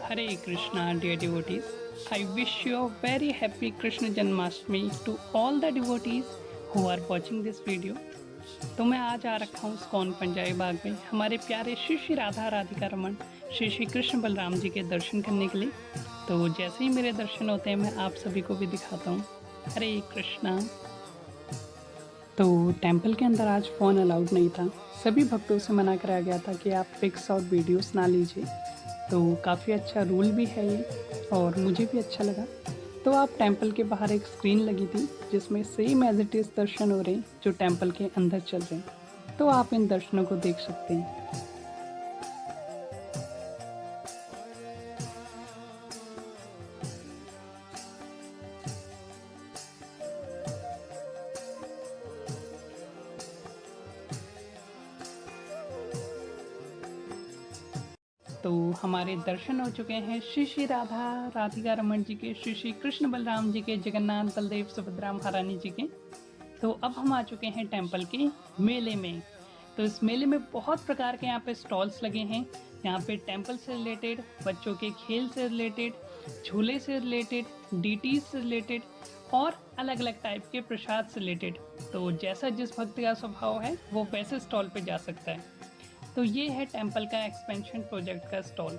Hare Krishna, dear devotees. I wish you a very happy Krishna Janmashtami to all the devotees who are watching this video. तो मैं आज आ रखा हूँ स्कॉन पंजाबी बाग में हमारे प्यारे श्री श्री राधा राधिका रमन श्री श्री कृष्ण बलराम जी के दर्शन करने के लिए। तो जैसे ही मेरे दर्शन होते हैं मैं आप सभी को भी दिखाता हूँ। हरे कृष्णा। तो टेंपल के अंदर आज फ़ोन अलाउड नहीं था, सभी भक्तों से मना कराया गया था कि आप पिक्स और वीडियोस ना लीजिए। तो काफ़ी अच्छा रूल भी है ये और मुझे भी अच्छा लगा। तो आप टेंपल के बाहर एक स्क्रीन लगी थी जिसमें सेम एज इट इज़ दर्शन हो रहे हैं जो टेंपल के अंदर चल रहे हैं। तो आप इन दर्शनों को देख सकते हैं। तो हमारे दर्शन हो चुके हैं श्री श्री राधा राधिका रमन जी के, श्री श्री कृष्ण बलराम जी के, जगन्नाथ बलदेव सुभद्रा महारानी जी के। तो अब हम आ चुके हैं टेंपल के मेले में। तो इस मेले में बहुत प्रकार के यहाँ पे स्टॉल्स लगे हैं। यहाँ पे टेंपल से रिलेटेड, बच्चों के खेल से रिलेटेड, झूले से रिलेटेड, डीटीज से रिलेटेड और अलग अलग टाइप के प्रसाद से रिलेटेड। तो जैसा जिस भक्त का स्वभाव है वो वैसे स्टॉल पे जा सकता है। तो ये है टेंपल का एक्सपेंशन प्रोजेक्ट का स्टॉल।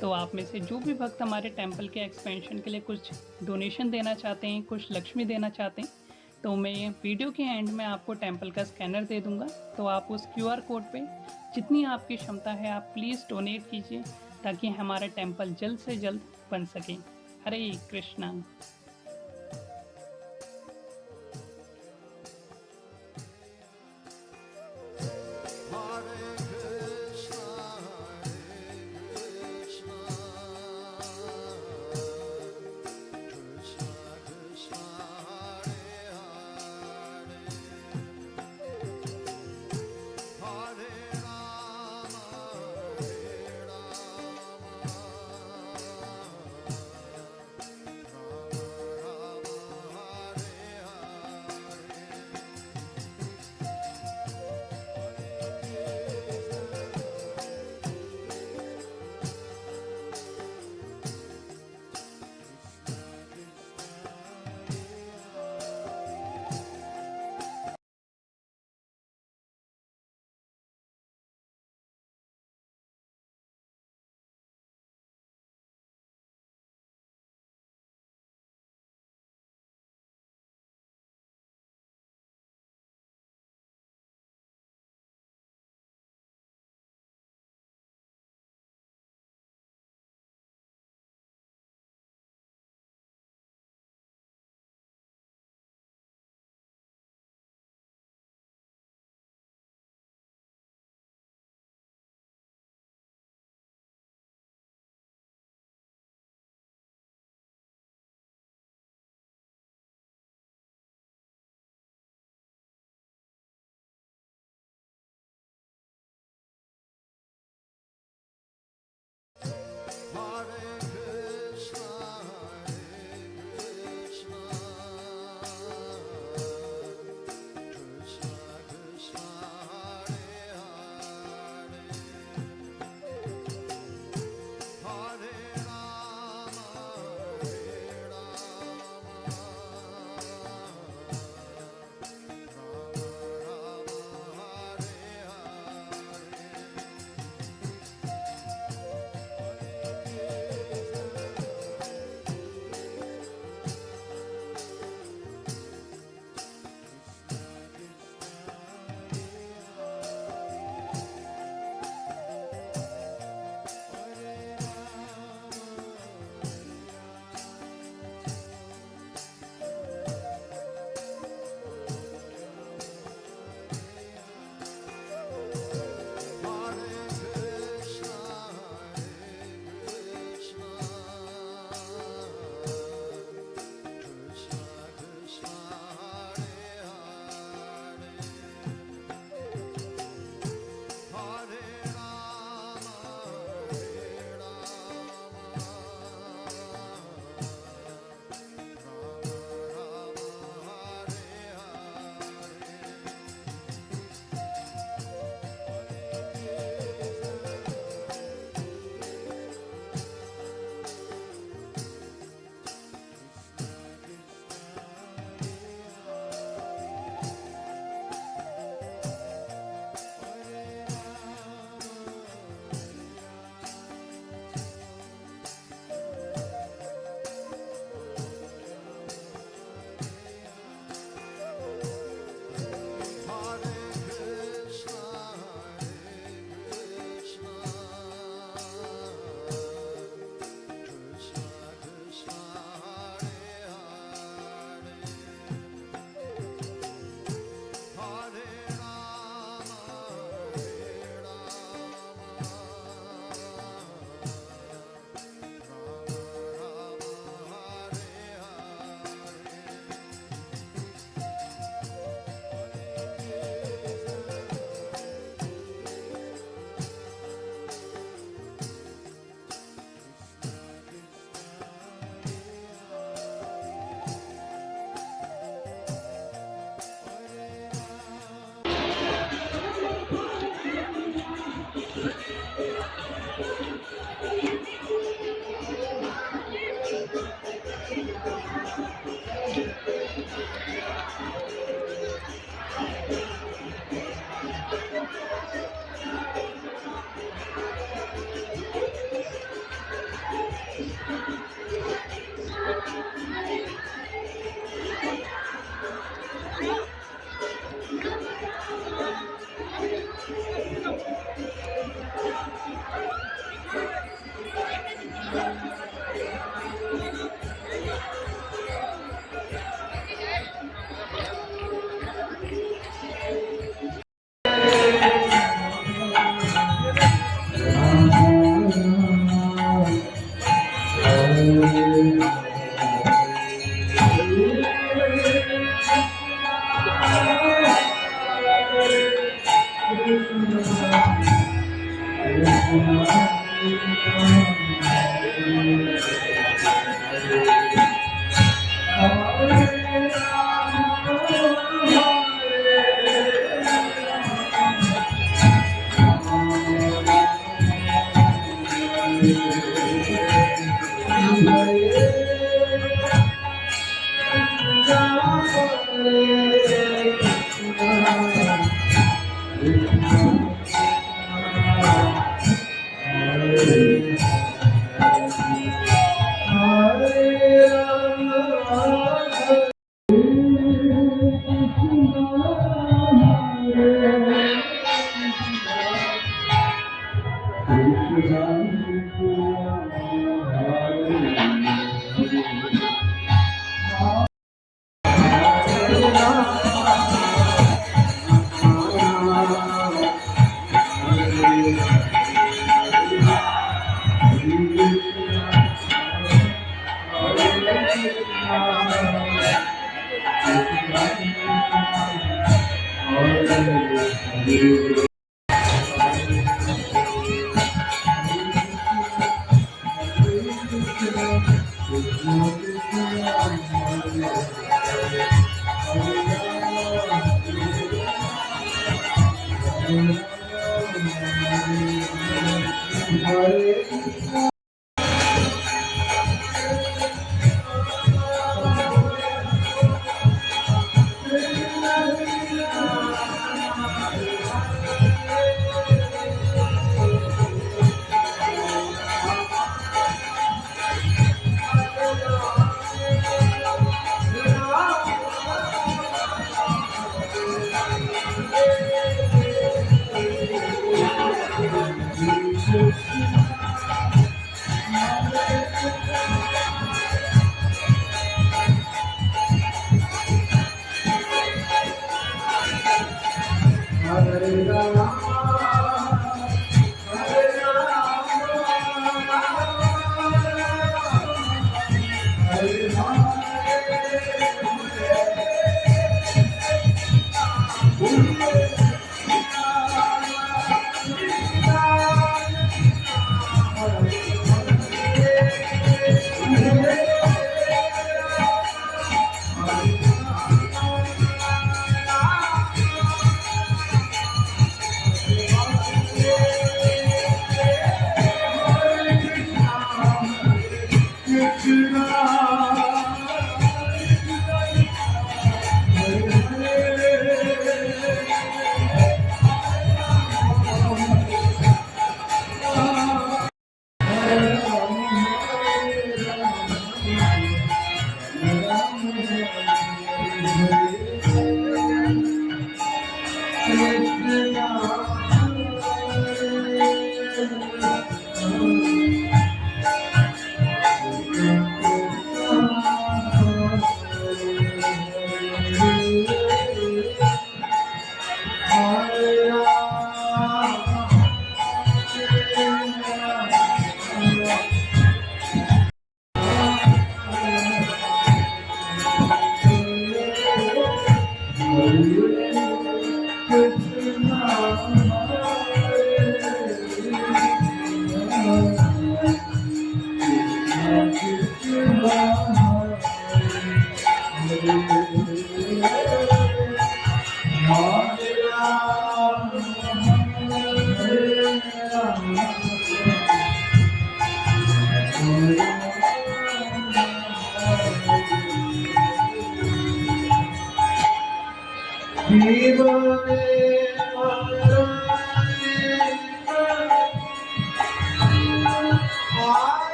तो आप में से जो भी भक्त हमारे टेंपल के एक्सपेंशन के लिए कुछ डोनेशन देना चाहते हैं, कुछ लक्ष्मी देना चाहते हैं, तो मैं वीडियो के एंड में आपको टेंपल का स्कैनर दे दूंगा। तो आप उस QR कोड पे जितनी आपकी क्षमता है आप प्लीज़ डोनेट कीजिए ताकि हमारा टेंपल जल्द से जल्द बन सके। हरे Krishna.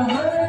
Hare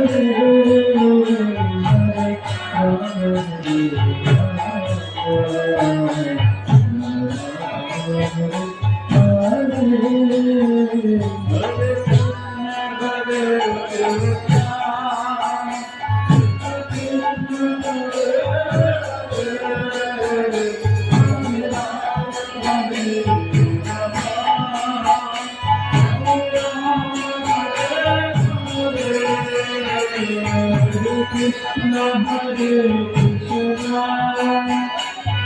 Hare Krishna Hare Krishna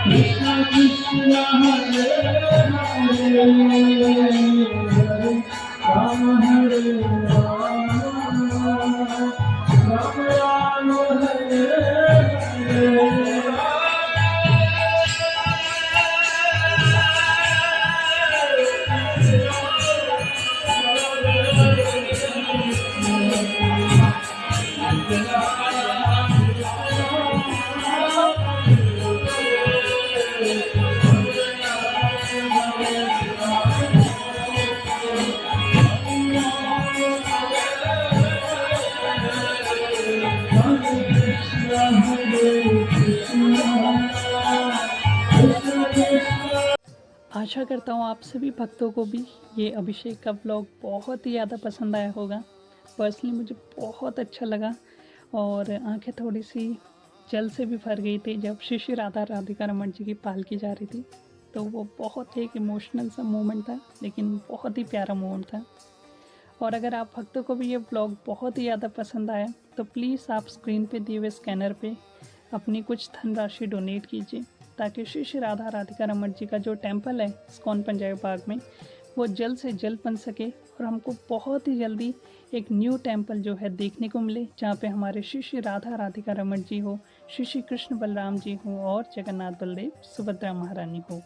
Krishna Krishna Hare Hare Hare Rama Hare Rama Rama Rama Hare Hare आशा करता हूँ आप सभी भक्तों को भी ये अभिषेक का व्लॉग बहुत ही ज़्यादा पसंद आया होगा। पर्सनली मुझे बहुत अच्छा लगा और आंखें थोड़ी सी जल से भी भर गई थी जब श्री श्री राधा राधिका रमन जी की पालकी जा रही थी। तो वो बहुत ही एक इमोशनल सा मोमेंट था, लेकिन बहुत ही प्यारा मोमेंट था। और अगर आप भक्तों को भी ये व्लॉग बहुत ही ज़्यादा पसंद आया तो प्लीज़ आप स्क्रीन पे दिए हुए स्कैनर पे अपनी कुछ धनराशि डोनेट कीजिए, ताकि श्री श्री राधा राधिका रमन जी का जो टेम्पल है इस्कॉन पंजाबी बाग में वो जल्द से जल्द बन सके और हमको बहुत ही जल्दी एक न्यू टेम्पल जो है देखने को मिले, जहाँ पे हमारे श्री श्री राधा राधिका रमन जी हो, श्री श्री कृष्ण बलराम जी हो और जगन्नाथ बलदेव सुभद्रा महारानी हो।